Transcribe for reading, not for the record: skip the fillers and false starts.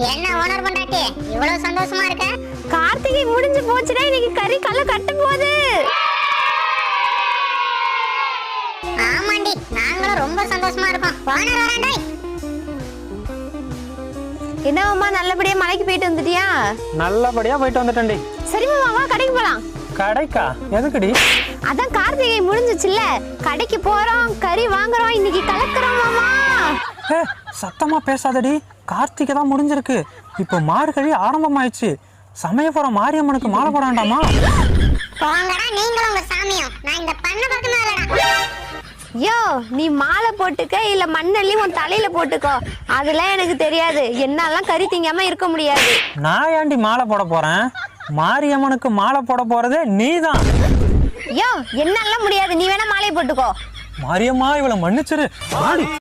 என்ன ஓனர் பொண்டாட்டி இவ்வளவு சந்தோஷமா இருக்க? கார்த்திகை முடிஞ்சு போச்சுடா, இன்னைக்கு கறி கல்ல கட்ட போகுது. ஆமாண்டி, நாங்களும் ரொம்ப சந்தோஷமா இருக்கோம். ஓனர் வரேன்டா. என்ன மாமா, நல்லபடியா மலைக்கு போயிட்டு வந்துட்டியா? நல்லபடியா போயிட்டு வந்துட்டேன்டி. சரி மாமா, வா கடைக்கு போலாம். கடைக்கா? எதுக்குடி? அதான் கார்த்திகை முடிஞ்சிச்சுல்ல, கடைக்கு போறோம், கறி வாங்குறோம், இன்னைக்கு கலக்குறோம் மாமா. சத்தமா பேசாதடி, கார்த்திகை தான் முடிஞ்சிருக்கு. இப்போ மார்கழி ஆரம்பமாயிடுச்சு. சமய போற மாரியம்மனுக்கு மாலை போட வேண்டாமா? போங்கடா நீங்களும் உங்க சாமியும். நான் இந்த பண்ண பக்கமே வரடா. யோ, நீ மாலை போட்டுக்க இல்ல மண்ணள்ளி உன் தலையில போட்டுக்கோ, அதெல்லாம் எனக்கு தெரியாது. என்னாலாம் கறி திங்காம இருக்க முடியாது. நான் ஏண்டி மாலை போட போறேன்? மாரியம்மனுக்கு மாலை போட போறதே நீதான். யோ, என்னாலாம் முடியாது, நீ வேணா மாலையை போட்டுக்கோ. மாரியம்மா, இவளை மன்னிச்சிரு.